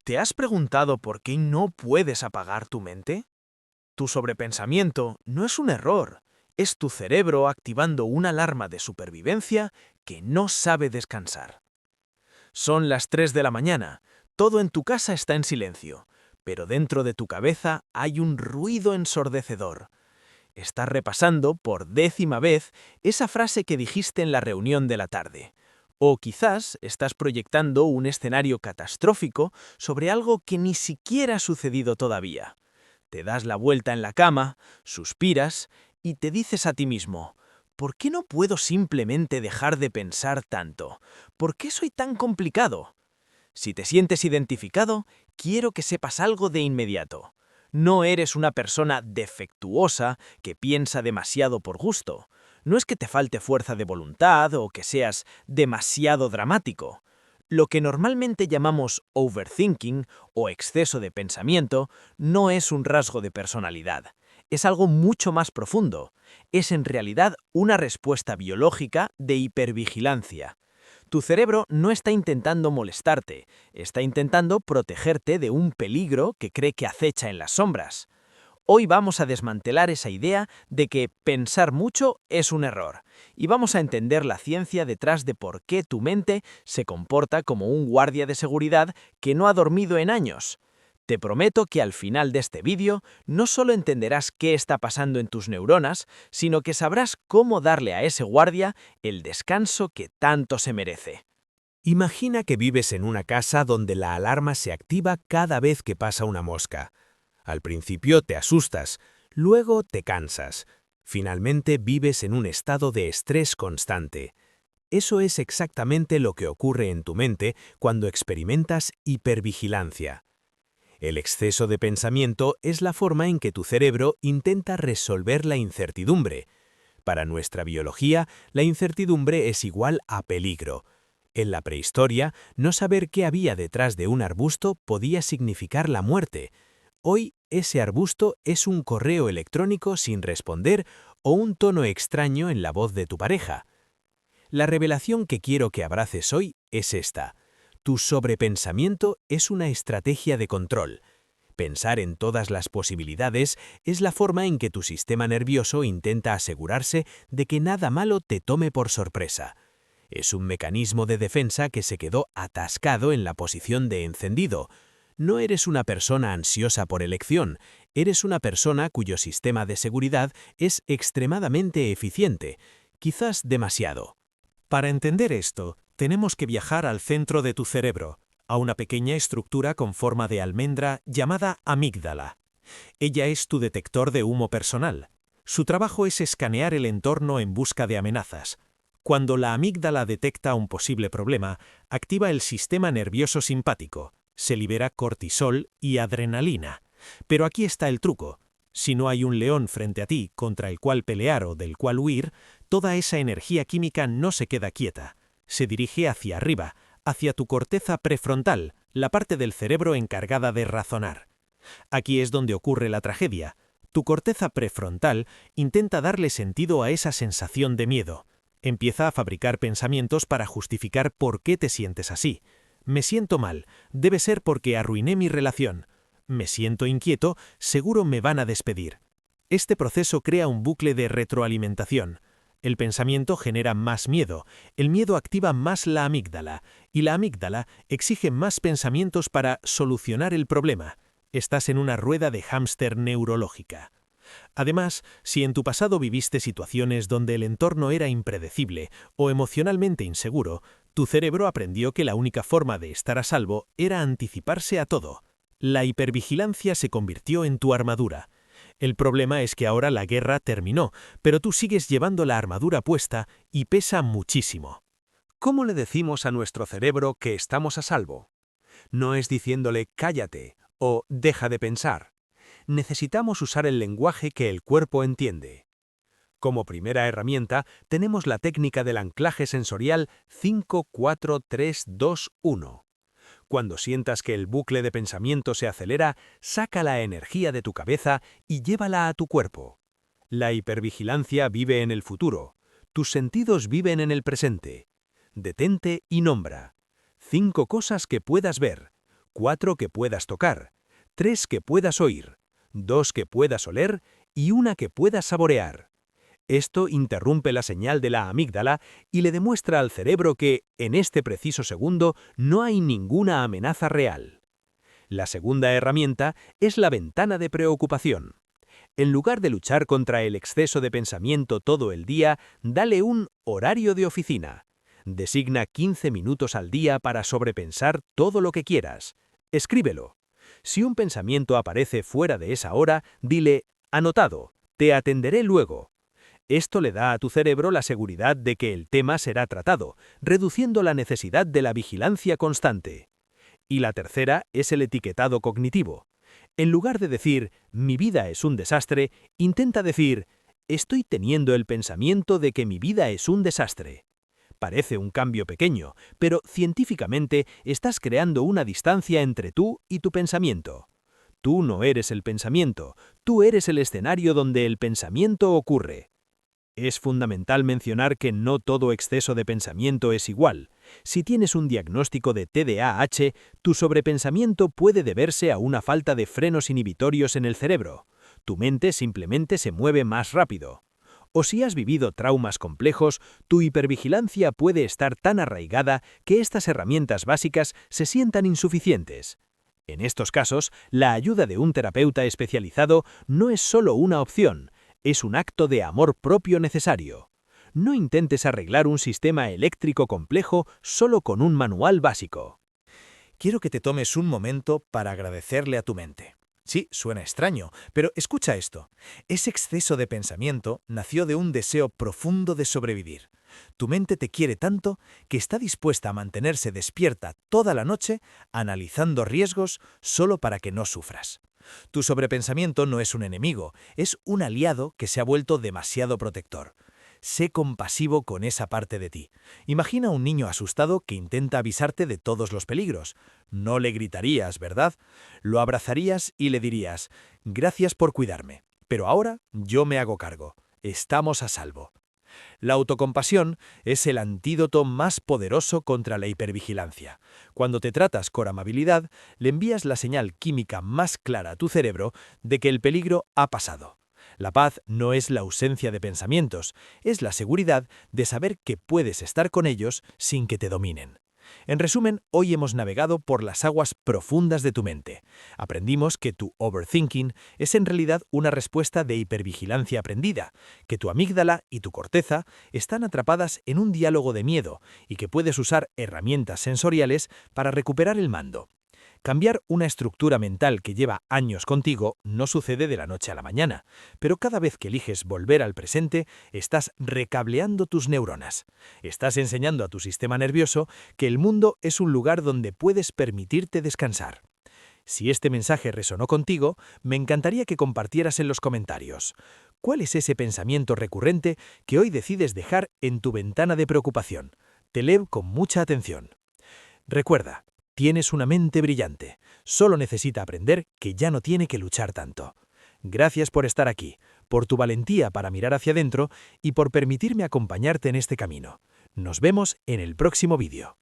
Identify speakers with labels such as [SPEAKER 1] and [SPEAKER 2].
[SPEAKER 1] ¿Te has preguntado por qué no puedes apagar tu mente? Tu sobrepensamiento no es un error, es tu cerebro activando una alarma de supervivencia que no sabe descansar. Son las 3 de la mañana, todo en tu casa está en silencio, pero dentro de tu cabeza hay un ruido ensordecedor. Estás repasando por 10ª vez esa frase que dijiste en la reunión de la tarde. O quizás estás proyectando un escenario catastrófico sobre algo que ni siquiera ha sucedido todavía. Te das la vuelta en la cama, suspiras y te dices a ti mismo, ¿por qué no puedo simplemente dejar de pensar tanto? ¿Por qué soy tan complicado? Si te sientes identificado, quiero que sepas algo de inmediato. No eres una persona defectuosa que piensa demasiado por gusto. No es que te falte fuerza de voluntad o que seas demasiado dramático. Lo que normalmente llamamos overthinking o exceso de pensamiento no es un rasgo de personalidad. Es algo mucho más profundo. Es en realidad una respuesta biológica de hipervigilancia. Tu cerebro no está intentando molestarte, está intentando protegerte de un peligro que cree que acecha en las sombras. Hoy vamos a desmantelar esa idea de que pensar mucho es un error, y vamos a entender la ciencia detrás de por qué tu mente se comporta como un guardia de seguridad que no ha dormido en años. Te prometo que al final de este vídeo no solo entenderás qué está pasando en tus neuronas, sino que sabrás cómo darle a ese guardia el descanso que tanto se merece.
[SPEAKER 2] Imagina que vives en una casa donde la alarma se activa cada vez que pasa una mosca. Al principio te asustas, luego te cansas. Finalmente vives en un estado de estrés constante. Eso es exactamente lo que ocurre en tu mente cuando experimentas hipervigilancia. El exceso de pensamiento es la forma en que tu cerebro intenta resolver la incertidumbre. Para nuestra biología, la incertidumbre es igual a peligro. En la prehistoria, no saber qué había detrás de un arbusto podía significar la muerte. Hoy, ese arbusto es un correo electrónico sin responder o un tono extraño en la voz de tu pareja. La revelación que quiero que abraces hoy es esta. Tu sobrepensamiento es una estrategia de control. Pensar en todas las posibilidades es la forma en que tu sistema nervioso intenta asegurarse de que nada malo te tome por sorpresa. Es un mecanismo de defensa que se quedó atascado en la posición de encendido. No eres una persona ansiosa por elección, eres una persona cuyo sistema de seguridad es extremadamente eficiente, quizás demasiado.
[SPEAKER 3] Para entender esto, tenemos que viajar al centro de tu cerebro, a una pequeña estructura con forma de almendra llamada amígdala. Ella es tu detector de humo personal. Su trabajo es escanear el entorno en busca de amenazas. Cuando la amígdala detecta un posible problema, activa el sistema nervioso simpático, se libera cortisol y adrenalina. Pero aquí está el truco. Si no hay un león frente a ti contra el cual pelear o del cual huir, toda esa energía química no se queda quieta. Se dirige hacia arriba, hacia tu corteza prefrontal, la parte del cerebro encargada de razonar. Aquí es donde ocurre la tragedia. Tu corteza prefrontal intenta darle sentido a esa sensación de miedo. Empieza a fabricar pensamientos para justificar por qué te sientes así. Me siento mal, debe ser porque arruiné mi relación. Me siento inquieto, seguro me van a despedir. Este proceso crea un bucle de retroalimentación. El pensamiento genera más miedo, el miedo activa más la amígdala, y la amígdala exige más pensamientos para solucionar el problema. Estás en una rueda de hámster neurológica. Además, si en tu pasado viviste situaciones donde el entorno era impredecible o emocionalmente inseguro, tu cerebro aprendió que la única forma de estar a salvo era anticiparse a todo. La hipervigilancia se convirtió en tu armadura. El problema es que ahora la guerra terminó, pero tú sigues llevando la armadura puesta y pesa muchísimo.
[SPEAKER 2] ¿Cómo le decimos a nuestro cerebro que estamos a salvo? No es diciéndole cállate o deja de pensar. Necesitamos usar el lenguaje que el cuerpo entiende. Como primera herramienta, tenemos la técnica del anclaje sensorial 5-4-3-2-1. Cuando sientas que el bucle de pensamiento se acelera, saca la energía de tu cabeza y llévala a tu cuerpo. La hipervigilancia vive en el futuro. Tus sentidos viven en el presente. Detente y nombra. 5 cosas que puedas ver. 4 que puedas tocar, 3 que puedas oír, 2 que puedas oler y 1 que puedas saborear. Esto interrumpe la señal de la amígdala y le demuestra al cerebro que, en este preciso segundo, no hay ninguna amenaza real. La segunda herramienta es la ventana de preocupación. En lugar de luchar contra el exceso de pensamiento todo el día, dale un horario de oficina. Designa 15 minutos al día para sobrepensar todo lo que quieras. Escríbelo. Si un pensamiento aparece fuera de esa hora, dile, anotado, te atenderé luego. Esto le da a tu cerebro la seguridad de que el tema será tratado, reduciendo la necesidad de la vigilancia constante. Y la tercera es el etiquetado cognitivo. En lugar de decir, mi vida es un desastre, intenta decir, estoy teniendo el pensamiento de que mi vida es un desastre. Parece un cambio pequeño, pero científicamente estás creando una distancia entre tú y tu pensamiento. Tú no eres el pensamiento, tú eres el escenario donde el pensamiento ocurre. Es fundamental mencionar que no todo exceso de pensamiento es igual. Si tienes un diagnóstico de TDAH, tu sobrepensamiento puede deberse a una falta de frenos inhibitorios en el cerebro. Tu mente simplemente se mueve más rápido. O si has vivido traumas complejos, tu hipervigilancia puede estar tan arraigada que estas herramientas básicas se sientan insuficientes. En estos casos, la ayuda de un terapeuta especializado no es solo una opción, es un acto de amor propio necesario. No intentes arreglar un sistema eléctrico complejo solo con un manual básico.
[SPEAKER 1] Quiero que te tomes un momento para agradecerle a tu mente. Sí, suena extraño, pero escucha esto. Ese exceso de pensamiento nació de un deseo profundo de sobrevivir. Tu mente te quiere tanto que está dispuesta a mantenerse despierta toda la noche analizando riesgos solo para que no sufras. Tu sobrepensamiento no es un enemigo, es un aliado que se ha vuelto demasiado protector. Sé compasivo con esa parte de ti. Imagina a un niño asustado que intenta avisarte de todos los peligros. No le gritarías, ¿verdad? Lo abrazarías y le dirías, gracias por cuidarme, pero ahora yo me hago cargo. Estamos a salvo. La autocompasión es el antídoto más poderoso contra la hipervigilancia. Cuando te tratas con amabilidad, le envías la señal química más clara a tu cerebro de que el peligro ha pasado. La paz no es la ausencia de pensamientos, es la seguridad de saber que puedes estar con ellos sin que te dominen. En resumen, hoy hemos navegado por las aguas profundas de tu mente. Aprendimos que tu overthinking es en realidad una respuesta de hipervigilancia aprendida, que tu amígdala y tu corteza están atrapadas en un diálogo de miedo y que puedes usar herramientas sensoriales para recuperar el mando. Cambiar una estructura mental que lleva años contigo no sucede de la noche a la mañana, pero cada vez que eliges volver al presente, estás recableando tus neuronas. Estás enseñando a tu sistema nervioso que el mundo es un lugar donde puedes permitirte descansar. Si este mensaje resonó contigo, me encantaría que compartieras en los comentarios. ¿Cuál es ese pensamiento recurrente que hoy decides dejar en tu ventana de preocupación? Te leo con mucha atención. Recuerda, tienes una mente brillante. Solo necesita aprender que ya no tiene que luchar tanto. Gracias por estar aquí, por tu valentía para mirar hacia adentro y por permitirme acompañarte en este camino. Nos vemos en el próximo vídeo.